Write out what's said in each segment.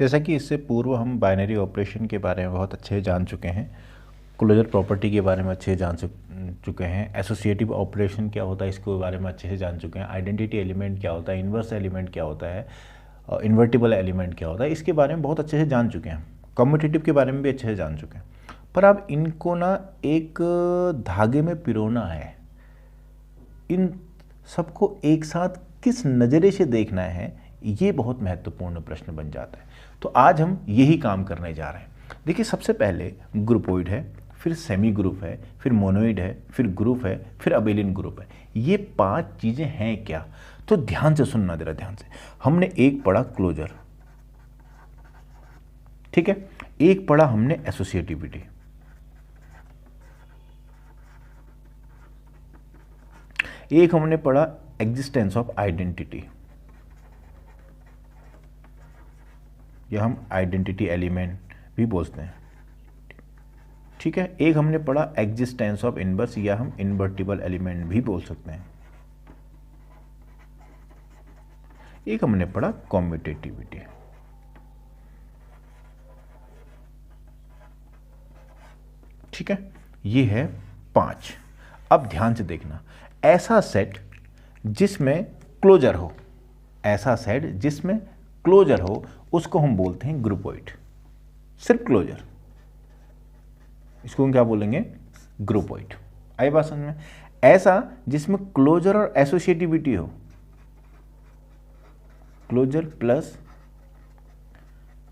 जैसा कि इससे पूर्व हम बाइनरी ऑपरेशन के बारे में बहुत अच्छे जान चुके हैं, क्लोजर प्रॉपर्टी के बारे में अच्छे जान चुके हैं, एसोसिएटिव ऑपरेशन क्या होता है इसके बारे में अच्छे से जान चुके हैं, आइडेंटिटी एलिमेंट क्या होता है, इन्वर्स एलिमेंट क्या होता है, इन्वर्टिबल एलिमेंट क्या होता है, इसके बारे में बहुत अच्छे से जान चुके हैं, कम्यूटेटिव के बारे में भी अच्छे से जान चुके हैं। पर अब इनको ना एक धागे में पिरोना है, इन सबको एक साथ किस नज़रिए से देखना है, ये बहुत महत्वपूर्ण प्रश्न बन जाता है। तो आज हम यही काम करने जा रहे हैं। देखिए, सबसे पहले ग्रुपोइड है, फिर सेमी ग्रुप है, फिर मोनोइड है, फिर ग्रुप है, फिर अबेलियन ग्रुप है। ये 5 चीज़ें हैं क्या? तो ध्यान से सुनना जरा, ध्यान से। हमने एक पढ़ा क्लोजर, ठीक है, एक पढ़ा हमने एसोसिएटिविटी, एक हमने पढ़ा एग्जिस्टेंस ऑफ आइडेंटिटी, या हम आइडेंटिटी एलिमेंट भी बोलते हैं, ठीक है। एक हमने पढ़ा एग्जिस्टेंस ऑफ इनवर्स, या हम इन्वर्टिबल एलिमेंट भी बोल सकते हैं। एक हमने पढ़ा कम्यूटेटिविटी। ठीक है, ये है 5। अब ध्यान से देखना, ऐसा सेट जिसमें क्लोजर हो, ऐसा सेट जिसमें क्लोजर हो, उसको हम बोलते हैं ग्रुपोइड। सिर्फ क्लोजर, इसको हम क्या बोलेंगे? ग्रुपोइड। आई बात समझ में? ऐसा जिसमें क्लोजर और एसोसिएटिविटी हो, क्लोजर प्लस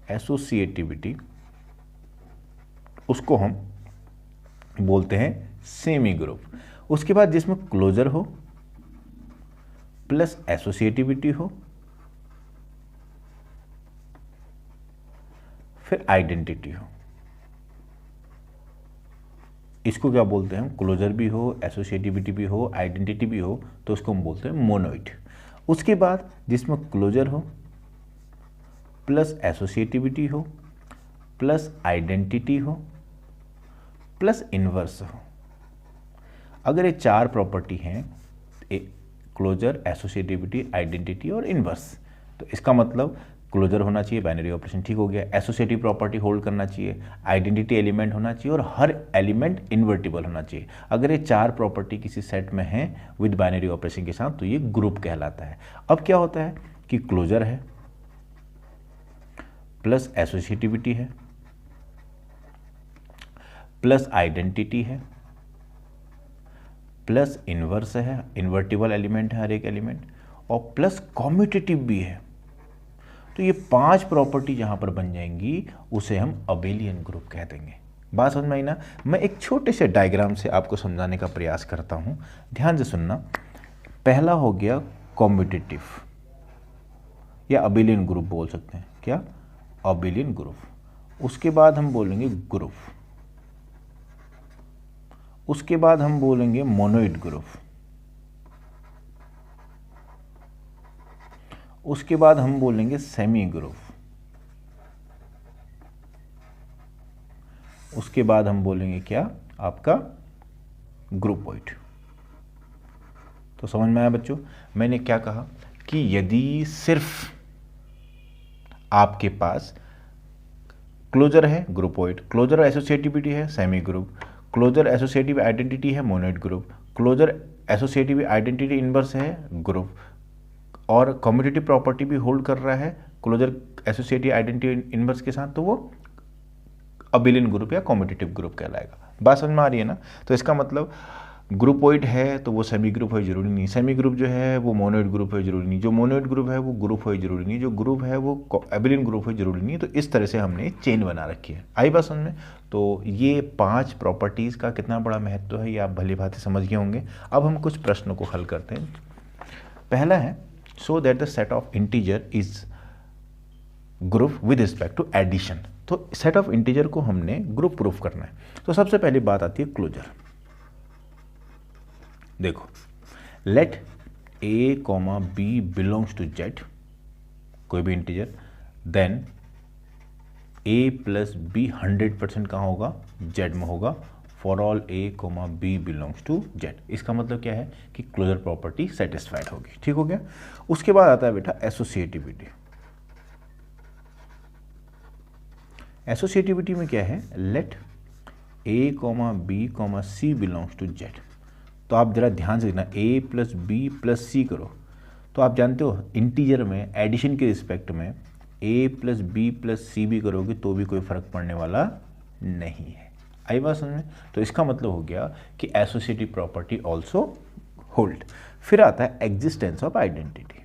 एसोसिएटिविटी, उसको हम बोलते हैं सेमी ग्रुप। उसके बाद जिसमें क्लोजर हो प्लस एसोसिएटिविटी हो, फिर आइडेंटिटी हो, इसको क्या बोलते हैं हम? क्लोजर भी हो, एसोसिएटिविटी भी हो, आइडेंटिटी भी हो, तो उसको हम बोलते हैं मोनोइड। उसके बाद जिसमें क्लोजर हो प्लस एसोसिएटिविटी हो प्लस आइडेंटिटी हो प्लस इन्वर्स हो। अगर ये 4 प्रॉपर्टी हैं, क्लोजर, एसोसिएटिविटी, आइडेंटिटी और इन्वर्स, तो इसका मतलब क्लोजर होना चाहिए, बाइनरी ऑपरेशन ठीक हो गया, एसोसिएटिव प्रॉपर्टी होल्ड करना चाहिए, आइडेंटिटी एलिमेंट होना चाहिए और हर एलिमेंट इन्वर्टिबल होना चाहिए। अगर ये 4 प्रॉपर्टी किसी सेट में हैं विद बाइनरी ऑपरेशन के साथ, तो ये ग्रुप कहलाता है। अब क्या होता है कि क्लोजर है प्लस एसोसिएटिविटी है प्लस आइडेंटिटी है प्लस इन्वर्स है, इन्वर्टिबल एलिमेंट है हर एक एलिमेंट, और प्लस कम्यूटेटिव भी है। तो ये 5 प्रॉपर्टी जहां पर बन जाएंगी, उसे हम अबेलियन ग्रुप कह देंगे। बात समझ में आई ना? मैं एक छोटे से डायग्राम से आपको समझाने का प्रयास करता हूं, ध्यान से सुनना। पहला हो गया कम्यूटेटिव, या अबेलियन ग्रुप बोल सकते हैं। क्या? Abelian group. उसके बाद हम बोलेंगे ग्रुप, उसके बाद हम बोलेंगे मोनोइड ग्रुप, उसके बाद हम बोलेंगे सेमी ग्रुप, उसके बाद हम बोलेंगे क्या? आपका ग्रुपोइड। तो समझ में आया बच्चों? मैंने क्या कहा कि यदि सिर्फ आपके पास क्लोजर है, ग्रुपोइड, क्लोजर एसोसिएटिविटी है, semi group, closure associative identity है, monoid group, closure associative identity inverse है, ग्रुप, और कम्यूटेटिव प्रॉपर्टी भी होल्ड कर रहा है क्लोजर एसोसिएटिव आइडेंटिटी इनवर्स के साथ, तो वो अबेलियन ग्रुप या कम्यूटेटिव ग्रुप कहलाएगा। बात समझ में आ रही है ना? तो इसका मतलब ग्रुपोइड है तो वो सेमी ग्रुप है जरूरी नहीं, सेमी ग्रुप जो है वो मोनोइड ग्रुप है जरूरी नहीं, जो मोनोइड ग्रुप है वो ग्रुप है जरूरी नहीं, जो ग्रुप है वो अबेलियन ग्रुप है जरूरी नहीं। तो इस तरह से हमने चेन बना रखी है। आई बात समझ में? तो ये 5 प्रॉपर्टीज़ का कितना बड़ा महत्व है, ये आप भली भांति समझ गए होंगे। अब हम कुछ प्रश्नों को हल करते हैं। पहला है, so that the set of integer is group with respect to addition. तो सेट ऑफ इंटीजर को हमने ग्रुप प्रूफ करना है। तो सबसे पहली बात आती है क्लोजर। देखो, let a, b belongs to z, कोई भी integer, then a plus B 100% कहाँ होगा? z में होगा। For all a, b belongs to z। इसका मतलब क्या है कि क्लोजर प्रॉपर्टी सेटिस्फाइड होगी। ठीक हो गया? उसके बाद आता है बेटा एसोसिएटिविटी। एसोसिएटिविटी में क्या है, let A comma B comma C belongs to Z. तो आप जरा ध्यान से देखना, A plus B plus C करो तो आप जानते हो इंटीजर में एडिशन के रिस्पेक्ट में ए प्लस बी प्लस सी भी करोगे तो भी कोई फर्क पड़ने वाला नहीं है। आई बात समझ में? तो इसका मतलब हो गया कि एसोसिएटिव प्रॉपर्टी ऑल्सो होल्ड। फिर आता है existence of identity.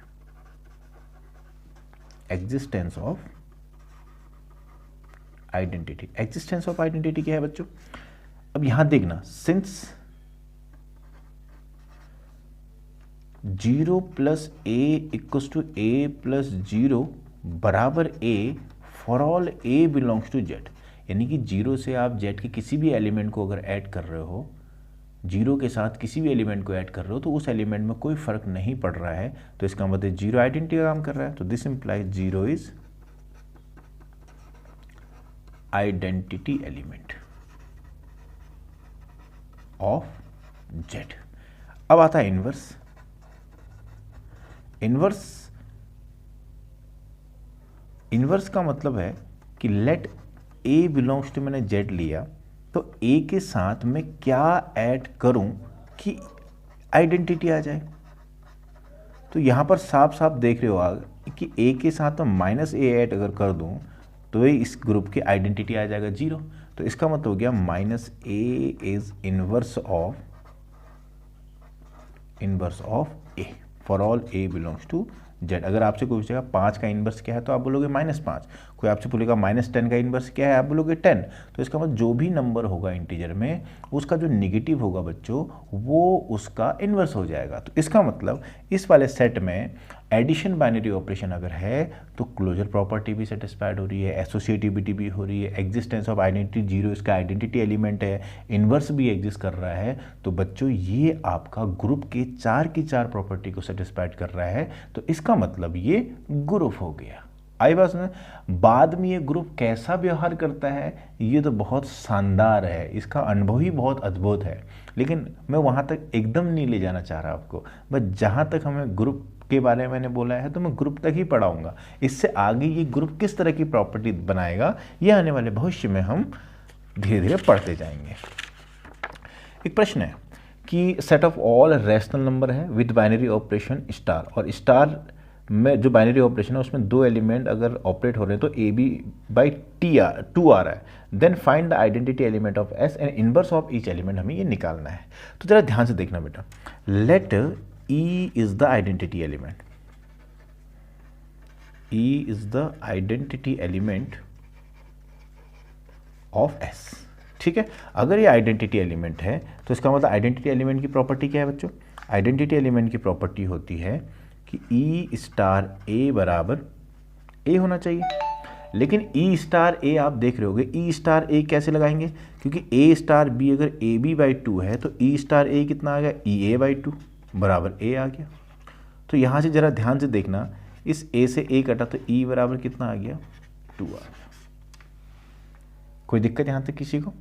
Existence of identity, existence of identity क्या है बच्चों? अब यहां देखना, since 0 plus A equals to A plus 0 बराबर A for all A belongs to Z, यानी कि 0 से आप जेड के किसी भी एलिमेंट को अगर ऐड कर रहे हो, 0 के साथ किसी भी एलिमेंट को ऐड कर रहे हो तो उस एलिमेंट में कोई फर्क नहीं पड़ रहा है, तो इसका मतलब 0 आइडेंटिटी का काम कर रहा है। तो this implies 0 is identity element of Z. अब आता है इनवर्स। इनवर्स का मतलब है कि लेट ए बिलोंग्स टू, मैंने जेड लिया तो ए के साथ मैं क्या ऐड करूं कि आइडेंटिटी आ जाए। तो यहां पर साफ साफ देख रहे हो आप कि ए के साथ मैं माइनस ए ऐड अगर कर दूं तो ये इस ग्रुप की आइडेंटिटी आ जाएगा 0। तो इसका मतलब हो गया minus A is inverse of A for all A belongs to Z. अगर आपसे कोई पूछेगा 5 का इनवर्स क्या है तो आप बोलोगे -5। कोई आपसे बोलेगा -10 का इनवर्स क्या है, आप बोलोगे 10। तो इसका मतलब जो भी नंबर होगा इंटीजर में उसका जो निगेटिव होगा बच्चों वो उसका इनवर्स हो जाएगा। तो इसका मतलब इस वाले सेट में एडिशन बाइनरी ऑपरेशन अगर है तो क्लोजर प्रॉपर्टी भी सेटिस्फाइड हो रही है, एसोसिएटिविटी भी हो रही है, एग्जिस्टेंस ऑफ आइडेंटिटी 0 इसका आइडेंटिटी एलिमेंट है, इनवर्स भी एग्जिस्ट कर रहा है। तो बच्चों ये आपका ग्रुप के 4 की 4 प्रॉपर्टी को सेटिस्फाइड कर रहा है, तो इसका मतलब ये ग्रुप हो गया। आई बात में? बाद में ये ग्रुप कैसा व्यवहार करता है ये तो बहुत शानदार है, इसका अनुभव ही बहुत अद्भुत है, लेकिन मैं वहाँ तक एकदम नहीं ले जाना चाह रहा आपको। बस जहाँ तक हमें ग्रुप के बारे में मैंने बोला है तो मैं ग्रुप तक ही पढ़ाऊंगा। इससे आगे ये ग्रुप किस तरह की प्रॉपर्टी बनाएगा ये आने वाले भविष्य में हम धीरे धीरे पढ़ते जाएंगे। एक प्रश्न है कि set of all rational number है विद बाइनरी ऑपरेशन स्टार, और स्टार में जो बाइनरी ऑपरेशन है उसमें 2 एलिमेंट अगर ऑपरेट हो रहे हैं तो ए बी बाई टू आ रहा है, then find the identity element of S and inverse of each element, हमें ये निकालना है। तो जरा ध्यान से देखना बेटा, late E is the identity element. E is the identity element of S। ठीक है, अगर ये आइडेंटिटी एलिमेंट है तो इसका मतलब आइडेंटिटी एलिमेंट की प्रॉपर्टी क्या है बच्चों? आइडेंटिटी एलिमेंट की प्रॉपर्टी होती है कि E स्टार A बराबर A होना चाहिए। लेकिन E स्टार A आप देख रहे होगे, E स्टार A कैसे लगाएंगे? क्योंकि A स्टार B अगर AB बाई 2 है तो E स्टार A कितना आ गया? EA बाई 2 बराबर A आ गया। तो यहाँ से ज़रा ध्यान से देखना, इस A से A कटा तो E बराबर कितना आ गया? 2 आ गया। कोई दिक्कत यहाँ तक किसी को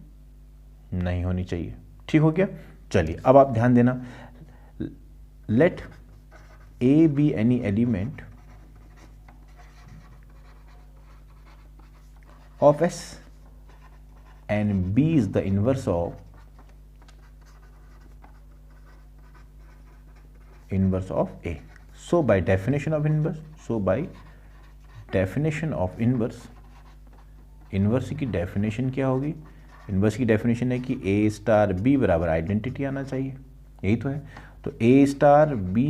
नहीं होनी चाहिए, ठीक हो गया। चलिए अब आप ध्यान देना, let A be any element of S and B is the inverse of A. So by definition of inverse, inverse की डेफिनेशन क्या होगी? इन्वर्स की डेफिनेशन है कि A स्टार B बराबर आइडेंटिटी आना चाहिए, यही तो है। तो A स्टार B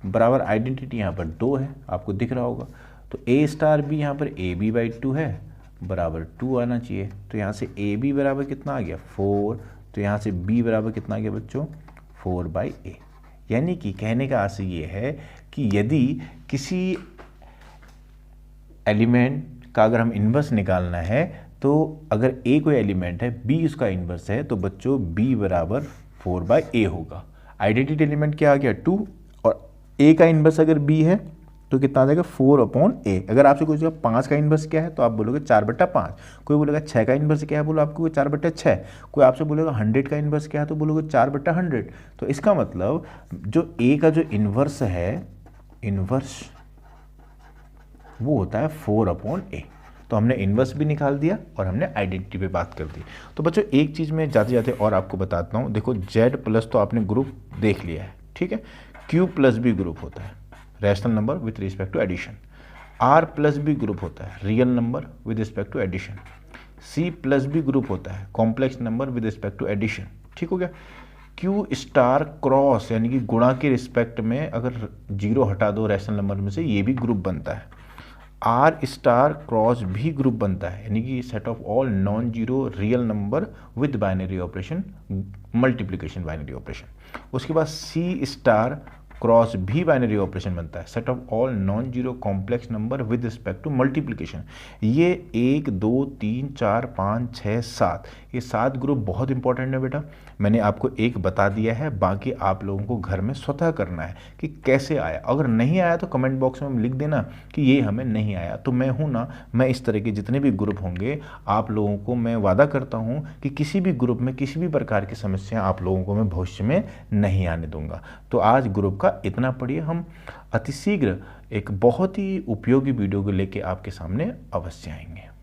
बराबर आइडेंटिटी यहाँ पर 2 है, आपको दिख रहा होगा। तो A स्टार B यहाँ पर AB बाई 2 है बराबर 2 आना चाहिए। तो यहाँ से AB बराबर कितना आ गया? 4। तो यहाँ से B बराबर कितना आ गया बच्चों? 4 बाई A। यानी कि कहने का आशय ये है कि यदि किसी एलिमेंट का अगर हम इन्वर्स निकालना है तो अगर A कोई एलिमेंट है, B उसका इन्वर्स है, तो बच्चों B बराबर 4 बाई A होगा। आइडेंटिटी एलिमेंट क्या आ गया? 2, और A का इन्वर्स अगर B है तो कितना आ जाएगा? 4/A। अगर आपसे कोई 5 का इन्वर्स क्या है तो आप बोलोगे 4/5। कोई बोलेगा 6 का इन्वर्स क्या है, बोलो आपको 4/6। कोई आपसे बोलेगा 100 का इन्वर्स क्या है तो बोलोगे 4/100। तो इसका मतलब जो A का जो इन्वर्स है, इन्वर्स वो होता है 4/A। तो हमने इन्वर्स भी निकाल दिया और हमने आइडेंटिटी पे बात कर दी। तो बच्चों एक चीज़ मैं जाते जाते और आपको बताता हूँ। देखो जेड प्लस तो आपने ग्रुप देख लिया है, ठीक है। क्यू प्लस भी ग्रुप होता है, rational number with respect to addition. R plus भी ग्रुप होता है, real number with respect to addition. C plus भी ग्रुप होता है, complex number with respect to addition, ठीक हो गया। क्यू स्टार क्रॉस यानी कि गुणा के रिस्पेक्ट में अगर जीरो हटा दो रैशनल नंबर में से, ये भी ग्रुप बनता है। आर स्टार क्रॉस भी ग्रुप बनता है, यानी कि set of all non zero real number with binary operation, multiplication binary operation. उसके बाद सी स्टार क्रॉस भी बाइनरी ऑपरेशन बनता है, set of all non zero complex number with respect to multiplication. ये 1 2 3 4 5 6 7, ये 7 ग्रुप बहुत इंपॉर्टेंट है बेटा। मैंने आपको एक बता दिया है, बाकी आप लोगों को घर में स्वतः करना है कि कैसे आया। अगर नहीं आया तो कमेंट बॉक्स में लिख देना कि ये हमें नहीं आया। तो मैं हूँ ना, मैं इस तरह के जितने भी ग्रुप होंगे आप लोगों को मैं वादा करता हूँ कि किसी भी ग्रुप में किसी भी प्रकार की समस्या आप लोगों को मैं भविष्य में नहीं आने दूंगा। तो आज ग्रुप का इतना पढ़िए। हम अतिशीघ्र एक बहुत ही उपयोगी वीडियो को लेके आपके सामने अवश्य आएंगे।